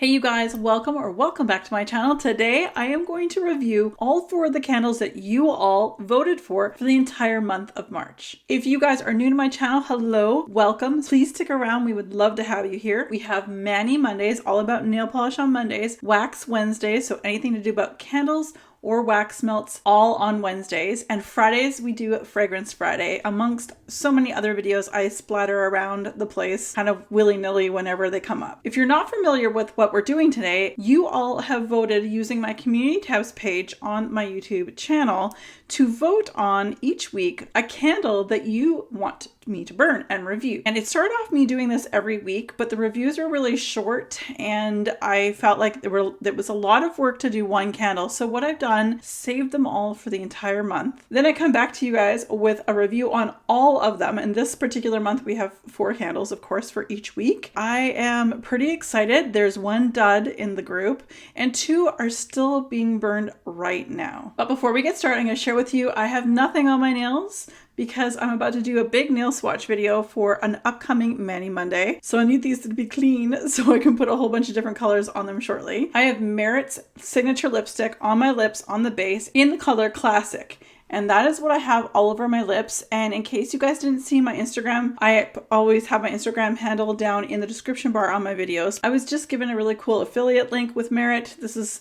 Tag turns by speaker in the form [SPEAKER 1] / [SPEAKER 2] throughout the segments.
[SPEAKER 1] Hey you guys, welcome back to my channel. Today I am going to review all 4 of the candles that you all voted for the entire month of March. If you guys are new to my channel, hello, welcome. Please stick around. We would love to have you here. We have Mani Mondays, all about nail polish on Mondays, Wax Wednesdays, so anything to do about candles or wax melts, all on Wednesdays. And Fridays we do Fragrance Friday, amongst so many other videos I splatter around the place kind of willy-nilly whenever they come up. If you're not familiar with what we're doing today, you all have voted using my community tabs page on my YouTube channel to vote on each week a candle that you want me to burn and review. And it started off me doing this every week, but the reviews were really short and I felt like there was a lot of work to do one candle. So what I've done, saved them all for the entire month. Then I come back to you guys with a review on all of them. And this particular month we have 4 candles, of course, for each week. I am pretty excited. There's 1 dud in the group and 2 are still being burned right now. But before we get started, I'm going to share with you, I have nothing on my nails because I'm about to do a big nail swatch video for an upcoming Mani Monday. So I need these to be clean so I can put a whole bunch of different colors on them shortly. I have Merit's signature lipstick on my lips on the base in the color Classic. And that is what I have all over my lips. And in case you guys didn't see my Instagram, I always have my Instagram handle down in the description bar on my videos. I was just given a really cool affiliate link with Merit. This is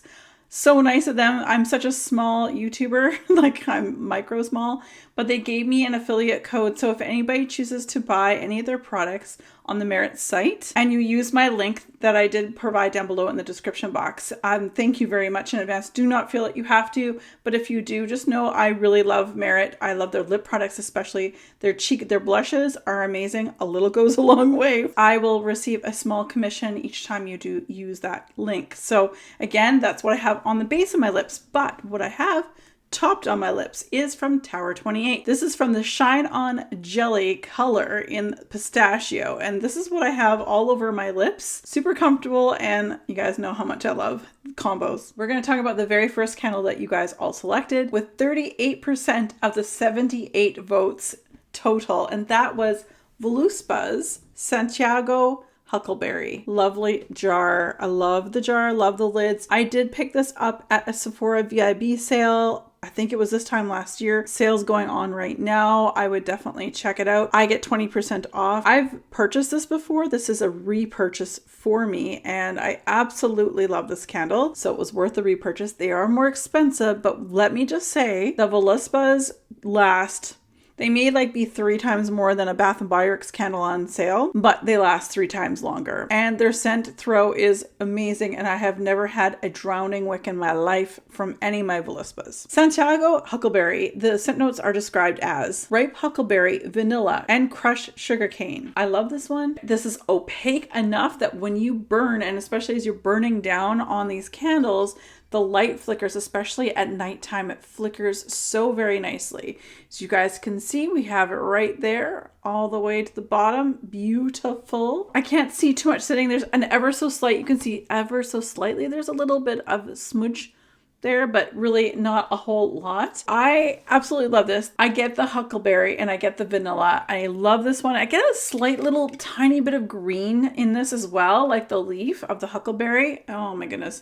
[SPEAKER 1] so nice of them. I'm such a small YouTuber, like I'm micro small, but they gave me an affiliate code. So if anybody chooses to buy any of their products on the Merit site and you use my link that I did provide down below in the description box, thank you very much in advance. Do not feel that you have to, but if you do, just know I really love Merit. I love their lip products, especially their blushes are amazing. A little goes a long way. I will receive a small commission each time you do use that link. So again, that's what I have on the base of my lips, but what I have topped on my lips is from Tower 28. This is from the Shine On Jelly color in pistachio, and this is what I have all over my lips. Super comfortable, and you guys know how much I love combos. We're going to talk about the very first candle that you guys all selected with 38% of the 78 votes total, and that was Voluspa's Santiago Huckleberry. Lovely jar. I love the jar, love the lids. I did pick this up at a Sephora VIB sale. I think it was this time last year. Sales going on right now. I would definitely check it out. I get 20% off. I've purchased this before. This is a repurchase for me and I absolutely love this candle. So it was worth the repurchase. They are more expensive, but let me just say the Voluspas last. They may be 3 times more than a Bath & Body Works candle on sale, but they last 3 times longer. And their scent throw is amazing, and I have never had a drowning wick in my life from any of my Voluspas. Santiago Huckleberry, the scent notes are described as ripe huckleberry, vanilla, and crushed sugarcane. I love this one. This is opaque enough that when you burn, and especially as you're burning down on these candles, the light flickers, especially at nighttime. It flickers so very nicely. So you guys can see we have it right there all the way to the bottom. Beautiful. I can't see too much sitting. There's an ever so slight, you can see ever so slightly. There's a little bit of a smudge there, but really not a whole lot. I absolutely love this. I get the huckleberry and I get the vanilla. I love this one. I get a slight little tiny bit of green in this as well, like the leaf of the huckleberry. Oh my goodness.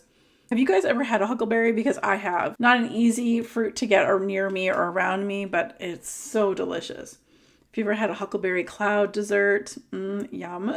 [SPEAKER 1] Have you guys ever had a huckleberry? Because I have. Not an easy fruit to get or near me or around me, but it's so delicious. If you ever had a huckleberry cloud dessert, yum.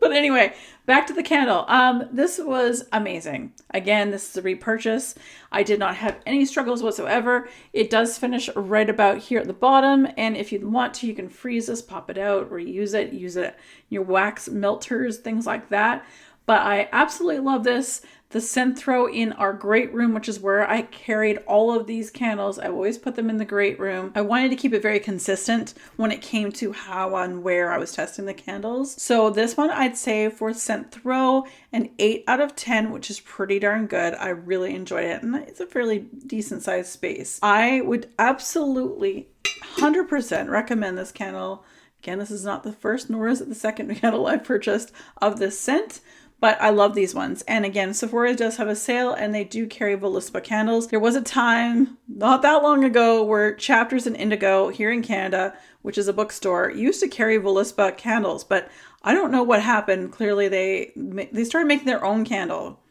[SPEAKER 1] But anyway, back to the candle. This was amazing. Again, this is a repurchase. I did not have any struggles whatsoever. It does finish right about here at the bottom. And if you want to, you can freeze this, pop it out, reuse it, use it in your wax melters, things like that. But I absolutely love this. The scent throw in our great room, which is where I carried all of these candles. I always put them in the great room. I wanted to keep it very consistent when it came to how and where I was testing the candles. So this one I'd say for scent throw an 8 out of 10, which is pretty darn good. I really enjoyed it, and it's a fairly decent sized space. I would absolutely 100% recommend this candle. Again, this is not the first nor is it the second candle I've purchased of this scent. But I love these ones. And again, Sephora does have a sale and they do carry Voluspa candles. There was a time not that long ago where Chapters in Indigo here in Canada, which is a bookstore, used to carry Voluspa candles, but I don't know what happened. Clearly they started making their own candle.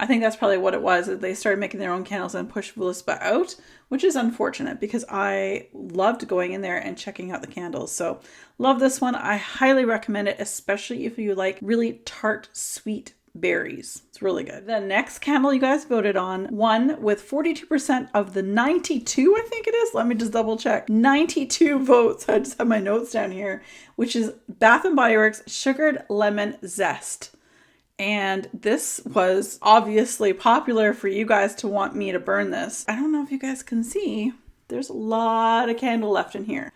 [SPEAKER 1] I think that's probably what it was. They started making their own candles and pushed Vlispa out, which is unfortunate because I loved going in there and checking out the candles. So love this one. I highly recommend it, especially if you like really tart, sweet berries. It's really good. The next candle you guys voted on won with 42% of the 92, I think it is. Let me just double check. 92 votes. I just have my notes down here, which is Bath & Body Works Sugared Lemon Zest. And this was obviously popular for you guys to want me to burn this. I don't know if you guys can see. There's a lot of candle left in here.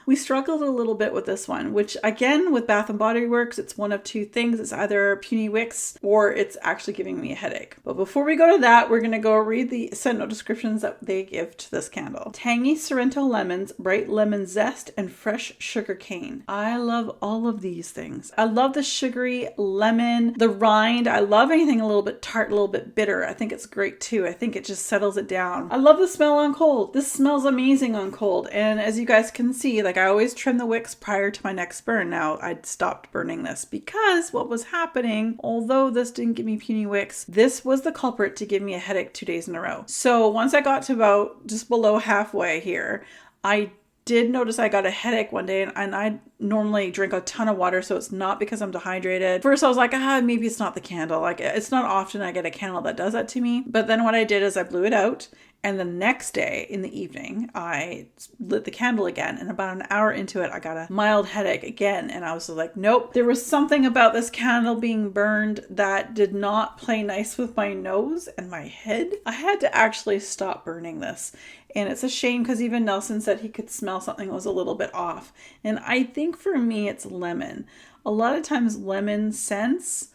[SPEAKER 1] We struggled a little bit with this one, which again, with Bath & Body Works, it's one of two things. It's either puny wicks or it's actually giving me a headache. But before we go to that, we're going to go read the scent note descriptions that they give to this candle. Tangy Sorrento lemons, bright lemon zest, and fresh sugar cane. I love all of these things. I love the sugary lemon, the rind. I love anything a little bit tart, a little bit bitter. I think it's great too. I think it just settles it down. I love the smell on cold. This smells amazing on cold. And as you guys can see, like I always trim the wicks prior to my next burn. Now I'd stopped burning this because what was happening, although this didn't give me puny wicks, this was the culprit to give me a headache 2 days in a row. So once I got to about just below halfway here, I did notice I got a headache one day, and I normally drink a ton of water, so it's not because I'm dehydrated. First I was like, maybe it's not the candle. Like, it's not often I get a candle that does that to me. But then what I did is I blew it out, and the next day in the evening, I lit the candle again, and about an hour into it, I got a mild headache again. And I was like, nope. There was something about this candle being burned that did not play nice with my nose and my head. I had to actually stop burning this. And it's a shame because even Nelson said he could smell something was a little bit off. And I think for me, it's lemon. A lot of times lemon scents,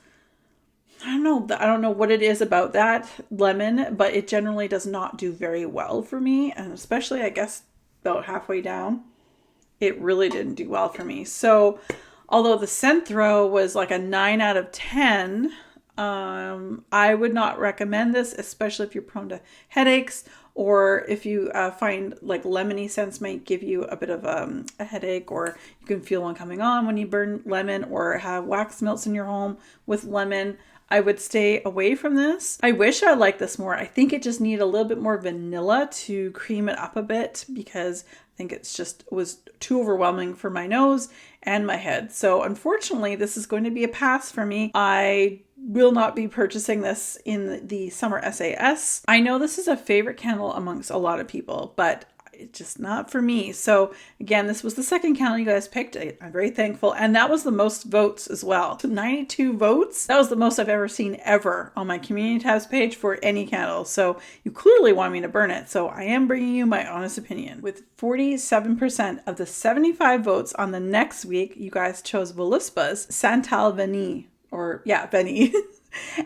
[SPEAKER 1] I don't know what it is about that lemon, but it generally does not do very well for me. And especially, I guess, about halfway down, it really didn't do well for me. So although the scent throw was like a 9 out of 10, I would not recommend this, especially if you're prone to headaches, or if you find like lemony scents might give you a bit of a headache, or you can feel one coming on when you burn lemon, or have wax melts in your home with lemon. I would stay away from this. I wish I liked this more. I think it just needed a little bit more vanilla to cream it up a bit, because I think it was too overwhelming for my nose and my head. So unfortunately, this is going to be a pass for me. I will not be purchasing this in the summer SAS. I know this is a favorite candle amongst a lot of people, but it's just not for me. So again, this was the second candle you guys picked. I'm very thankful. And that was the most votes as well. So 92 votes. That was the most I've ever seen ever on my community tabs page for any candle. So you clearly want me to burn it. So I am bringing you my honest opinion. With 47% of the 75 votes on the next week, you guys chose Vlispa's Santal Vanille. Vanille.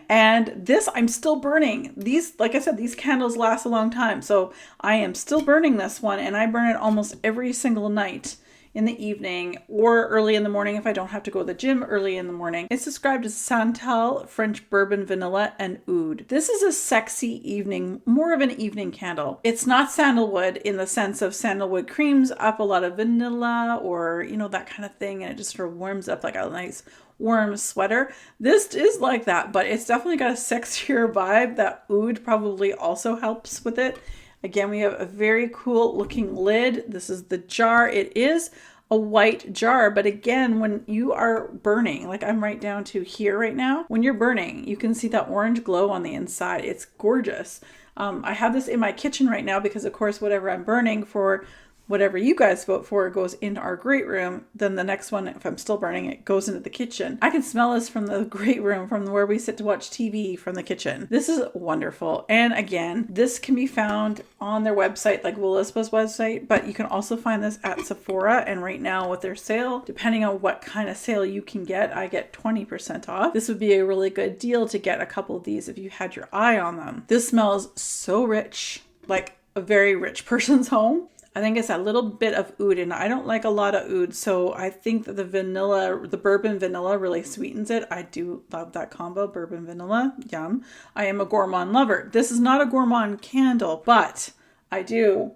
[SPEAKER 1] And this I'm still burning. These, like I said, these candles last a long time. So I am still burning this one, and I burn it almost every single night in the evening or early in the morning if I don't have to go to the gym early in the morning. It's described as Santal, French bourbon, vanilla, and oud. This is a sexy evening, more of an evening candle. It's not sandalwood in the sense of sandalwood creams up a lot of vanilla or, that kind of thing, and it just sort of warms up like a nice warm sweater. This is like that, but it's definitely got a sexier vibe. That oud probably also helps with it. Again, we have a very cool looking lid. This is the jar. It is a white jar, but again, when you are burning, like I'm right down to here right now, when you're burning, you can see that orange glow on the inside. It's gorgeous. I have this in my kitchen right now because, of course, whatever I'm burning for whatever you guys vote for goes into our great room. Then the next one, if I'm still burning it, goes into the kitchen. I can smell this from the great room, from where we sit to watch TV from the kitchen. This is wonderful. And again, this can be found on their website, like Vlispa's website, but you can also find this at Sephora. And right now with their sale, depending on what kind of sale you can get, I get 20% off. This would be a really good deal to get a couple of these if you had your eye on them. This smells so rich, like a very rich person's home. I think it's a little bit of oud, and I don't like a lot of oud, so I think that the bourbon vanilla really sweetens it. I do love that combo, bourbon vanilla, yum. I am a gourmand lover. This is not a gourmand candle, but I do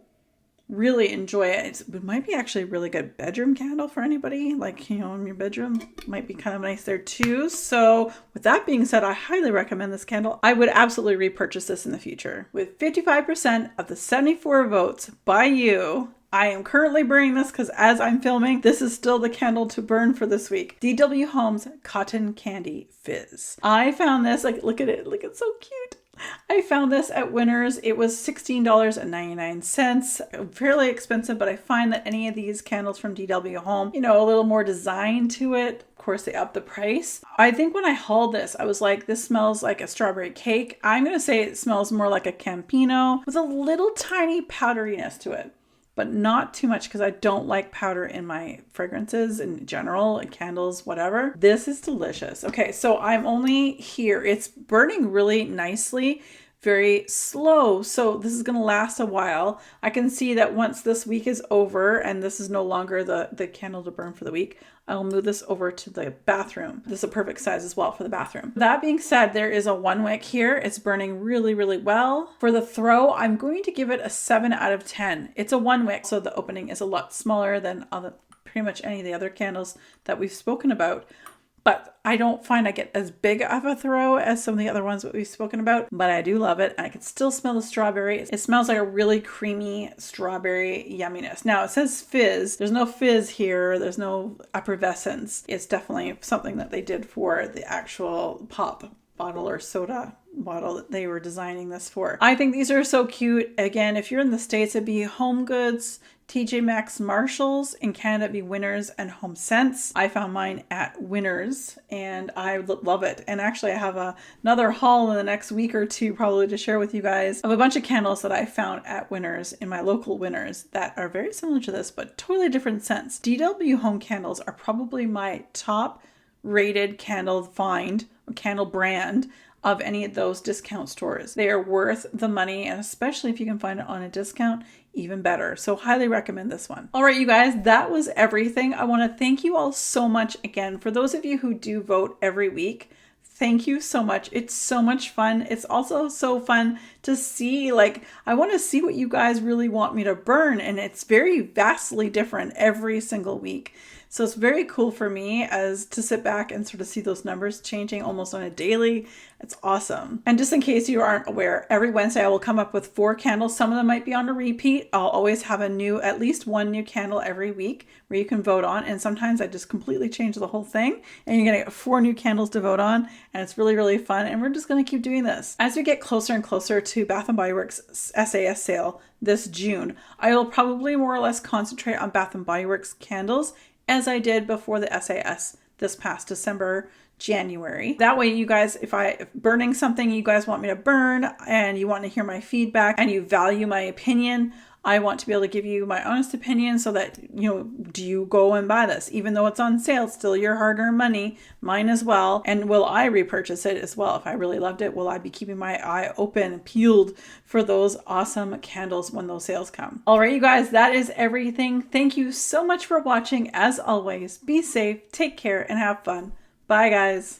[SPEAKER 1] Really enjoy it. It might be actually a really good bedroom candle for anybody, like, you know, in your bedroom. Might be kind of nice there too. So with that being said, I highly recommend this candle. I would absolutely repurchase this in the future. With 55% of the 74 votes by you, I am currently burning this because as I'm filming, this is still the candle to burn for this week. DW Home's Cotton Candy Fizz. I found this, like, look at it. Look, it's so cute. I found this at Winners. It was $16.99. Fairly expensive, but I find that any of these candles from DW Home, you know, a little more design to it. Of course, they up the price. I think when I hauled this, I was like, this smells like a strawberry cake. I'm going to say it smells more like a Campino with a little tiny powderiness to it, but not too much because I don't like powder in my fragrances in general, and candles, whatever. This is delicious. Okay, so I'm only here. It's burning really nicely, very slow. So this is going to last a while. I can see that once this week is over and this is no longer the candle to burn for the week, I'll move this over to the bathroom. This is a perfect size as well for the bathroom. That being said, there is a 1 wick here. It's burning really, really well. For the throw, I'm going to give it a 7 out of 10. It's a 1 wick, so the opening is a lot smaller than pretty much any of the other candles that we've spoken about. But I don't find I get as big of a throw as some of the other ones that we've spoken about, but I do love it. And I can still smell the strawberry. It smells like a really creamy strawberry yumminess. Now it says fizz. There's no fizz here. There's no effervescence. It's definitely something that they did for the actual pop bottle or soda bottle that they were designing this for. I think these are so cute. Again, if you're in the States, it'd be Home Goods, TJ Maxx, Marshalls. In Canada, it'd be Winners and Home Sense. I found mine at Winners and I love it. And actually I have another haul in the next week or two probably to share with you guys of a bunch of candles that I found at Winners, in my local Winners, that are very similar to this, but totally different scents. DW Home candles are probably my top rated candle find, or candle brand, of any of those discount stores. They are worth the money, and especially if you can find it on a discount, even better. So highly recommend this one. All right, you guys, that was everything. I want to thank you all so much again. For those of you who do vote every week, thank you so much. It's so much fun. It's also so fun to see, like, I want to see what you guys really want me to burn, and it's very vastly different every single week. So it's very cool for me as to sit back and sort of see those numbers changing almost on a daily. It's awesome. And just in case you aren't aware, every Wednesday I will come up with 4 candles. Some of them might be on a repeat. I'll always have at least one new candle every week where you can vote on. And sometimes I just completely change the whole thing and you're going to get 4 new candles to vote on. And it's really, really fun. And we're just going to keep doing this. As we get closer and closer to Bath & Body Works SAS sale this June, I will probably more or less concentrate on Bath & Body Works candles as I did before the SAS this past December, January. That way you guys, if burning something you guys want me to burn and you want to hear my feedback and you value my opinion, I want to be able to give you my honest opinion so that, you know, do you go and buy this? Even though it's on sale, it's still your hard-earned money, mine as well. And will I repurchase it as well? If I really loved it, will I be keeping my eye open, peeled for those awesome candles when those sales come? All right, you guys, that is everything. Thank you so much for watching. As always, be safe, take care, and have fun. Bye, guys.